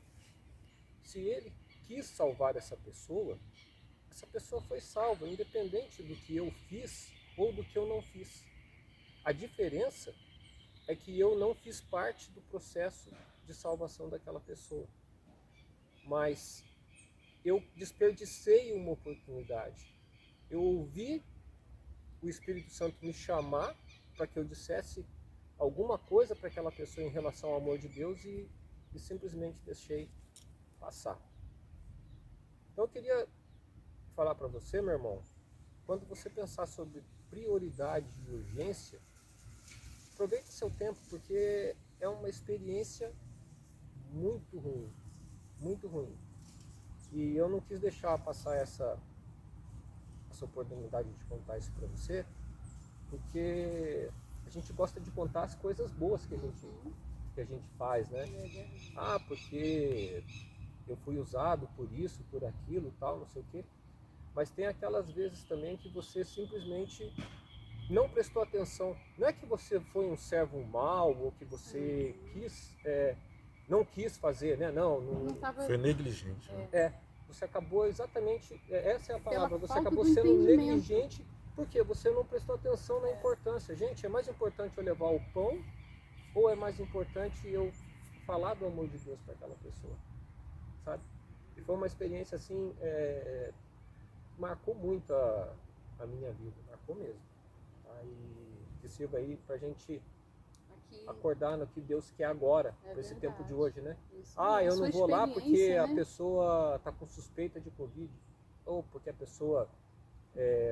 se ele quis salvar essa pessoa foi salva, independente do que eu fiz ou do que eu não fiz. A diferença é que eu não fiz parte do processo de salvação daquela pessoa. Mas eu desperdicei uma oportunidade. Eu ouvi o Espírito Santo me chamar para que eu dissesse alguma coisa para aquela pessoa em relação ao amor de Deus e simplesmente deixei passar. Então eu queria falar para você, meu irmão, quando você pensar sobre prioridade e urgência, aproveite seu tempo, porque é uma experiência muito ruim, muito ruim. E eu não quis deixar passar essa oportunidade de contar isso para você, porque a gente gosta de contar as coisas boas que a gente faz, né? Ah, porque eu fui usado por isso, por aquilo, tal, não sei o quê. Mas tem aquelas vezes também que você simplesmente não prestou atenção. Não é que você foi um servo mau ou que você não quis fazer, né? Não Foi negligente. Né? Você acabou exatamente, essa é a palavra, você acabou do sendo entendimento. negligente porque você não prestou atenção na importância. Gente, é mais importante eu levar o pão ou é mais importante eu falar do amor de Deus para aquela pessoa, sabe? E foi uma experiência assim, marcou muito a minha vida, marcou mesmo. Aí que sirva aí pra gente acordar no que Deus quer agora, para esse tempo de hoje, né? Isso. Eu não vou lá porque a né? pessoa está com suspeita de Covid, ou porque a pessoa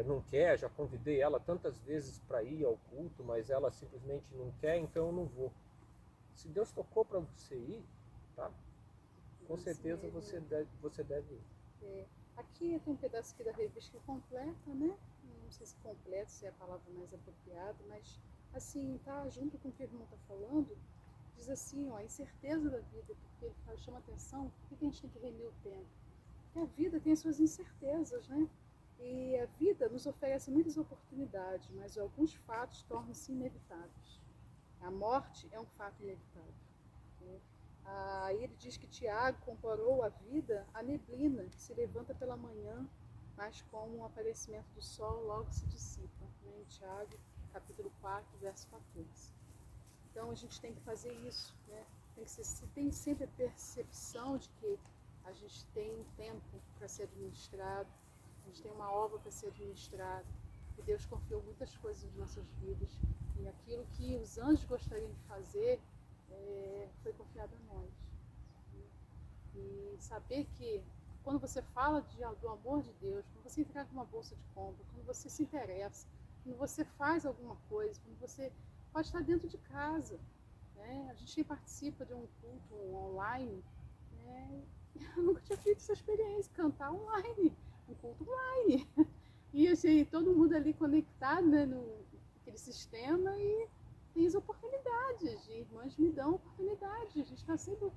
não quer, já convidei ela tantas vezes para ir ao culto, mas ela simplesmente não quer, então eu não vou. Se Deus tocou para você ir, tá? Com certeza você deve ir. Aqui tem um pedaço aqui da revista que completa, né? Não sei se completa, se é a palavra mais apropriada, mas assim, tá junto com o que o irmão está falando, diz assim, ó, a incerteza da vida, porque ele chama atenção, por que a gente tem que remir o tempo? Porque a vida tem as suas incertezas, né? E a vida nos oferece muitas oportunidades, mas alguns fatos tornam-se inevitáveis. A morte é um fato inevitável. Né? Aí ele diz que Tiago comparou a vida à neblina, que se levanta pela manhã, mas com o aparecimento do sol logo se dissipa. Né? Em Tiago, capítulo 4, verso 14. Então a gente tem que fazer isso. Né? Tem sempre a percepção de que a gente tem um tempo para ser administrado, a gente tem uma obra para ser administrada, e Deus confiou muitas coisas nas nossas vidas, e aquilo que os anjos gostariam de fazer foi confiado a nós. E saber que quando você fala do amor de Deus, quando você entrega uma bolsa de compra, quando você se interessa, quando você faz alguma coisa, quando você pode estar dentro de casa, né? A gente participa de um culto online, né? Eu nunca tinha feito essa experiência, cantar online, um culto online. E assim, todo mundo ali conectado, né, naquele sistema, e tem as oportunidades, irmãs me dão oportunidades, a gente está sempre,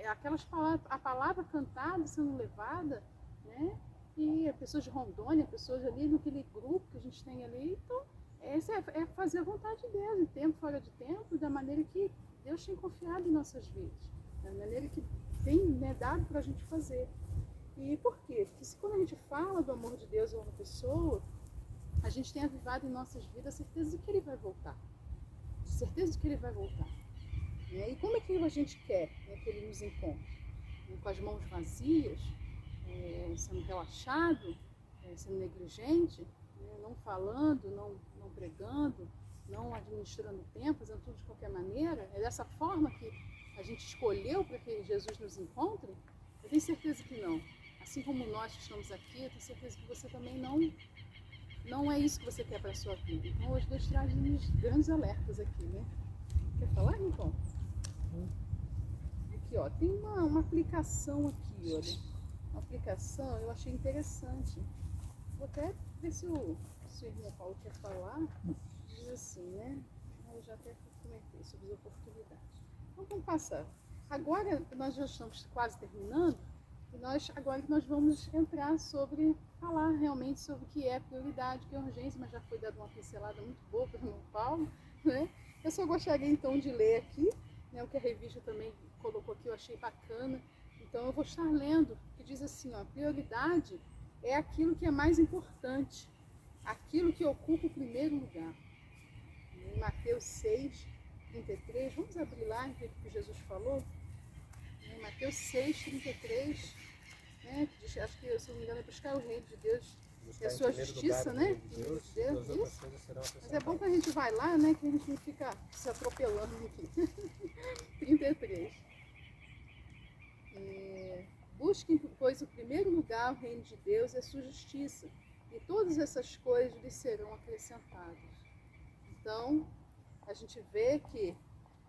aquelas palavras, a palavra cantada sendo levada, né, E pessoas de Rondônia, pessoas ali naquele grupo que a gente tem ali. Então, essa é fazer a vontade de Deus, em tempo, fora de tempo, da maneira que Deus tem confiado em nossas vidas, da maneira que tem, né, dado para a gente fazer. E por quê? Porque quando a gente fala do amor de Deus a uma pessoa, a gente tem avivado em nossas vidas a certeza de que Ele vai voltar. Certeza de que Ele vai voltar. E como é que a gente quer, né, que Ele nos encontre? Com as mãos vazias, sendo relaxado, sendo negligente, né, não falando, não pregando, não administrando tempo, fazendo tudo de qualquer maneira? É dessa forma que a gente escolheu para que Jesus nos encontre? Eu tenho certeza que não. Assim como nós que estamos aqui, eu tenho certeza que você também não é isso que você quer para a sua vida. Então hoje Deus traz uns grandes alertas aqui, né? Quer falar, Rincon? Aqui, ó, tem uma aplicação aqui, olha. Uma aplicação eu achei interessante. Vou até ver se o irmão Paulo quer falar. Diz assim, né? Eu já até comentei sobre as oportunidades. Então vamos passar. Agora nós já estamos quase terminando. E agora nós vamos entrar falar realmente sobre o que é prioridade, o que é urgência, mas já foi dada uma pincelada muito boa pelo irmão Paulo, né? Eu só gostaria então de ler aqui, né, o que a revista também colocou aqui, eu achei bacana. Então eu vou estar lendo, que diz assim, ó, prioridade é aquilo que é mais importante, aquilo que ocupa o primeiro lugar. Em Mateus 6, 33, vamos abrir lá em que Jesus falou? Em Mateus 6, 33, né, que diz, acho que, se não me engano, é buscar o reino de Deus e a sua justiça, né? Deus, isso. Mas é bom que a gente vai lá, né, que a gente não fica se atropelando aqui. 33. Busquem, pois, o primeiro lugar, o reino de Deus e a sua justiça, e todas essas coisas lhes serão acrescentadas. Então, a gente vê que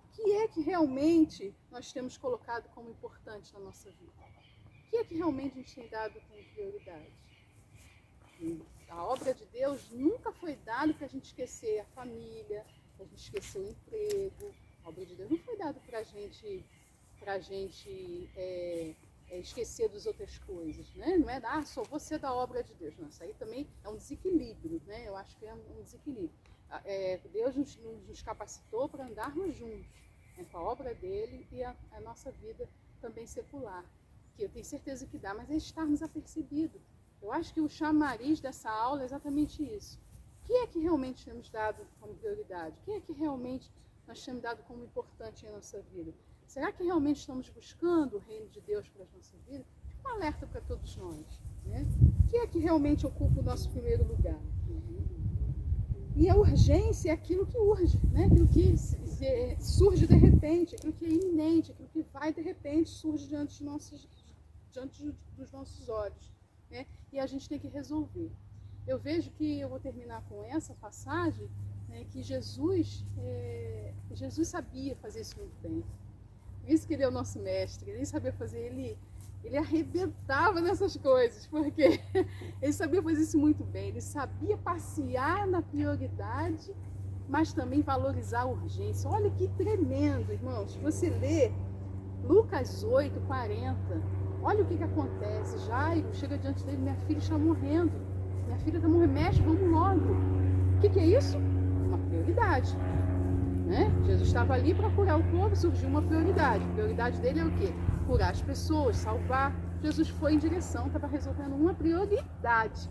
o que é que realmente nós temos colocado como importante na nossa vida? O que é que realmente a gente tem dado como prioridade? A obra de Deus nunca foi dada para a gente esquecer a família, para a gente esquecer o emprego. A obra de Deus não foi dada para a gente esquecer das outras coisas, né? Não é só você da obra de Deus. Não, isso aí também é um desequilíbrio, né? Eu acho que é um desequilíbrio. Deus nos capacitou para andarmos juntos, né, com a obra dele e a nossa vida também secular, que eu tenho certeza que dá, mas é estarmos apercebidos. Eu acho que o chamariz dessa aula é exatamente isso. O que é que realmente temos dado como prioridade? O que é que realmente nós temos dado como importante em nossa vida? Será que realmente estamos buscando o reino de Deus para as nossas vidas? Um alerta para todos nós, né? O que é que realmente ocupa o nosso primeiro lugar? E a urgência é aquilo que urge, né? Aquilo que surge de repente, aquilo que é iminente, aquilo que vai de repente, surge diante dos nossos olhos, né? E a gente tem que resolver. Eu vejo que, eu vou terminar com essa passagem, né, que Jesus sabia fazer isso muito bem. Por isso que ele é o nosso mestre, ele sabia fazer, ele arrebentava nessas coisas, porque ele sabia fazer isso muito bem, ele sabia passear na prioridade, mas também valorizar a urgência. Olha que tremendo, irmãos, você lê Lucas 8, 40, olha o que acontece. Jairo chega diante dele, minha filha está morrendo, minha filha está morrendo, mestre, vamos logo. O que é isso? Uma prioridade. Né? Jesus estava ali para curar o povo, surgiu uma prioridade. A prioridade dele é o quê? Curar as pessoas, salvar. Jesus foi em direção, estava resolvendo uma prioridade.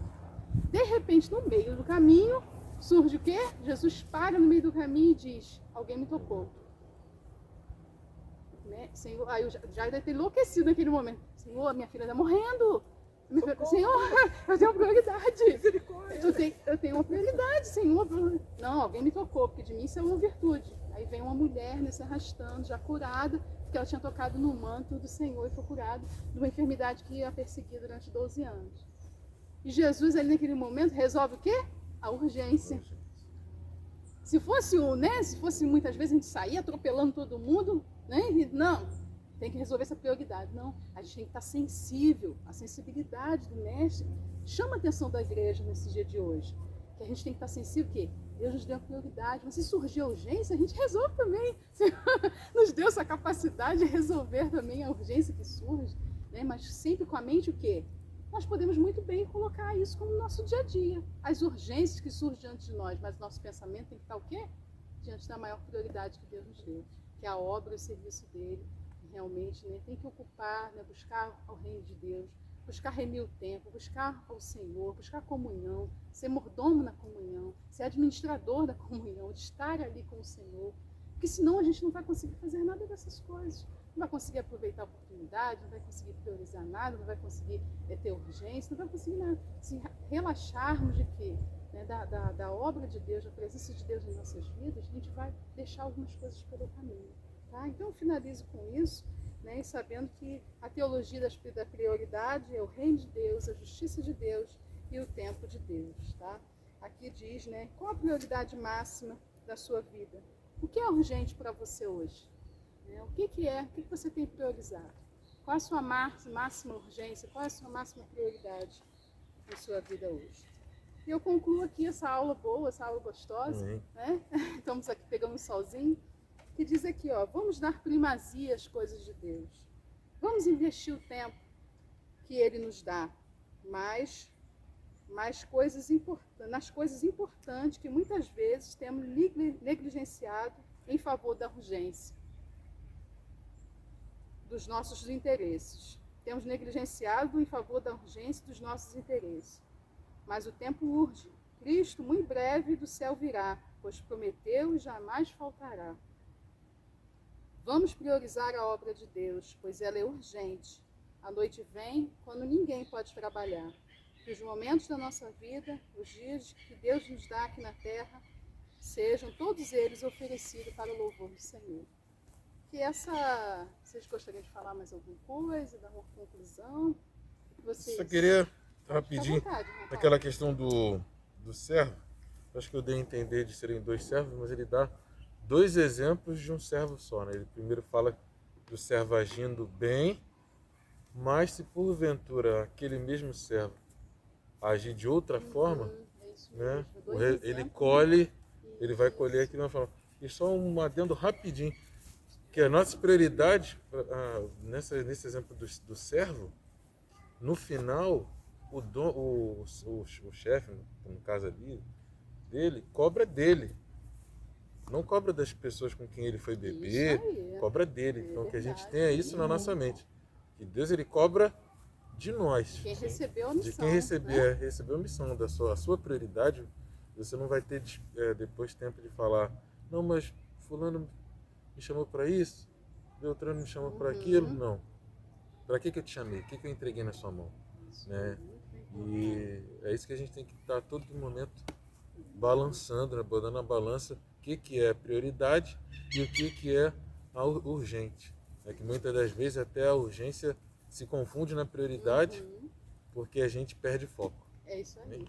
De repente, no meio do caminho, surge o quê? Jesus para no meio do caminho e diz, alguém me tocou. Né? Senhor, aí eu já deve ter enlouquecido naquele momento. Senhor, minha filha está morrendo. Senhor, eu tenho uma prioridade. Eu tenho uma prioridade, Senhor. Não, alguém me tocou, porque de mim isso é uma virtude. Aí vem uma mulher, né, se arrastando, já curada, porque ela tinha tocado no manto do Senhor e foi curada de uma enfermidade que a perseguia durante 12 anos. E Jesus, ali naquele momento, resolve o quê? A urgência. Se fosse muitas vezes a gente sair atropelando todo mundo, né? Não. Tem que resolver essa prioridade. Não, a gente tem que estar sensível. A sensibilidade do mestre chama a atenção da igreja nesse dia de hoje. Que a gente tem que estar sensível que Deus nos deu a prioridade. Mas se surgir a urgência, a gente resolve também. Nos deu essa capacidade de resolver também a urgência que surge. Né? Mas sempre com a mente o quê? nós podemos muito bem colocar isso como nosso dia a dia. As urgências que surgem diante de nós, mas nosso pensamento tem que estar o quê? Diante da maior prioridade que Deus nos deu, que é a obra e o serviço dele. E realmente, né, tem que ocupar, né, buscar ao reino de Deus, buscar remir o tempo, buscar ao Senhor, buscar comunhão, ser mordomo na comunhão, ser administrador da comunhão, de estar ali com o Senhor. Porque senão a gente não vai conseguir fazer nada dessas coisas. Não vai conseguir aproveitar a oportunidade, não vai conseguir priorizar nada, não vai conseguir ter urgência, não vai conseguir nada. Se relaxarmos de quê? Né, da obra de Deus, da presença de Deus em nossas vidas, a gente vai deixar algumas coisas pelo caminho. Tá? Então eu finalizo com isso, né, sabendo que a teologia da prioridade é o reino de Deus, a justiça de Deus e o tempo de Deus. Tá? Aqui diz, né, qual a prioridade máxima da sua vida? O que é urgente para você hoje? O que é? O que você tem priorizado? Qual é a sua máxima urgência? Qual é a sua máxima prioridade na sua vida hoje? E eu concluo aqui essa aula boa, essa aula gostosa, né? Estamos aqui pegando um solzinho, que diz aqui, ó, vamos dar primazia às coisas de Deus. Vamos investir o tempo que Ele nos dá, mas nas coisas importantes que muitas vezes temos negligenciado em favor da urgência, dos nossos interesses. Temos negligenciado em favor da urgência dos nossos interesses. Mas o tempo urge. Cristo, muito breve, do céu virá, pois prometeu e jamais faltará. Vamos priorizar a obra de Deus, pois ela é urgente. A noite vem quando ninguém pode trabalhar. Que os momentos da nossa vida, os dias que Deus nos dá aqui na terra, sejam todos eles oferecidos para o louvor do Senhor. Vocês gostariam de falar mais alguma coisa, dar uma conclusão? Só queria, rapidinho, naquela questão do servo, acho que eu dei a entender de serem dois servos, mas ele dá dois exemplos de um servo só, né? Ele primeiro fala do servo agindo bem, mas se porventura aquele mesmo servo agir de outra forma, né? Ele colhe, ele vai colher aqui de uma forma. E só um adendo rapidinho, que a nossa prioridade, nesse exemplo do servo, no final, o chefe, no caso ali, dele, cobra dele. Não cobra das pessoas com quem ele foi beber, cobra dele. Então que a gente tenha isso na nossa mente. Que Deus, ele cobra de nós. Quem recebeu a missão. De quem recebeu a missão, a sua prioridade. Você não vai ter depois tempo de falar, não, mas fulano me chamou para isso, Beltrano me chamou para aquilo. Não. Para que eu te chamei? O que eu entreguei na sua mão? Né? E é isso que a gente tem que estar todo momento balançando, né? Botando na balança o que é prioridade e o que é urgente. É que muitas das vezes até a urgência se confunde na prioridade porque a gente perde foco. É isso aí.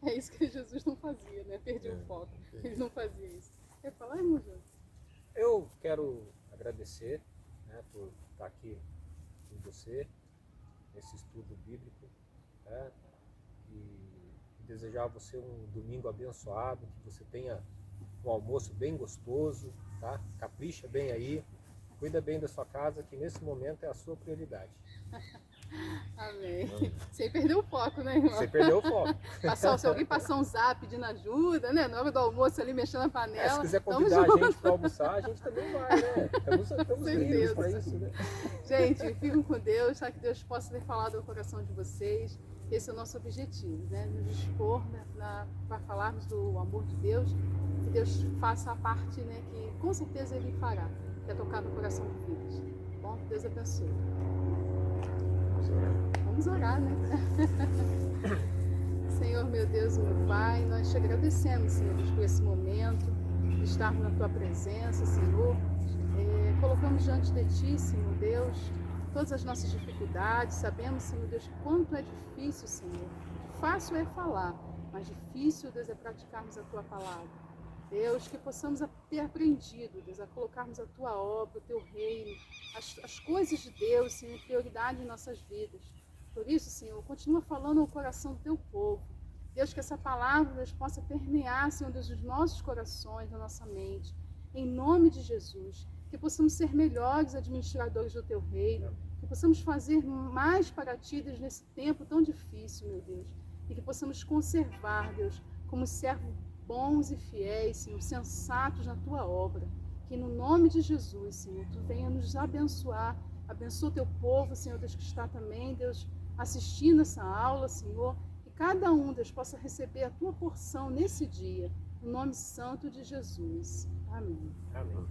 É isso que Jesus não fazia, né? Perdia o foco. Ele não fazia isso. Quer falar, irmão João? Eu quero agradecer, né, por estar aqui com você nesse estudo bíblico, né, e desejar a você um domingo abençoado, que você tenha um almoço bem gostoso, tá? Capricha bem aí, cuida bem da sua casa, que nesse momento é a sua prioridade. Amém. Sem perder o foco, né, irmão? Sem perder o foco. Se alguém passar um zap pedindo ajuda, né? Na hora do almoço ali mexendo na panela. Se quiser convidar a gente para almoçar, a gente também vai, né? Estamos livres para isso, né? Gente, fiquem com Deus, tá? Que Deus possa ter falado no coração de vocês. Esse é o nosso objetivo, né? Nos dispor, né, para falarmos do amor de Deus. Que Deus faça a parte, né, que com certeza Ele fará, que é tocar no coração do filho. Bom, que Deus abençoe. Vamos orar, né? Senhor, meu Deus, meu Pai, nós te agradecemos, Senhor, por esse momento de estarmos na Tua presença, Senhor. Colocamos diante de Ti, Senhor Deus, todas as nossas dificuldades. Sabemos, Senhor Deus, quanto é difícil, Senhor. Fácil é falar, mas difícil, Deus, é praticarmos a Tua palavra. Deus, que possamos ter aprendido, Deus, a colocarmos a Tua obra, o Teu reino, as coisas de Deus, Senhor, prioridade em nossas vidas. Por isso, Senhor, continua falando ao coração do Teu povo. Deus, que essa palavra, Deus, possa permear, Senhor Deus, os nossos corações, a nossa mente. Em nome de Jesus, que possamos ser melhores administradores do Teu reino, que que possamos fazer mais para Ti, Deus, nesse tempo tão difícil, meu Deus, e que possamos conservar, Deus, como servos bons e fiéis, Senhor, sensatos na Tua obra. Que no nome de Jesus, Senhor, Tu venha nos abençoar, abençoa o Teu povo, Senhor, Deus, que está também, Deus, assistindo essa aula, Senhor, que cada um, Deus, possa receber a Tua porção nesse dia, no nome santo de Jesus. Amém. Amém.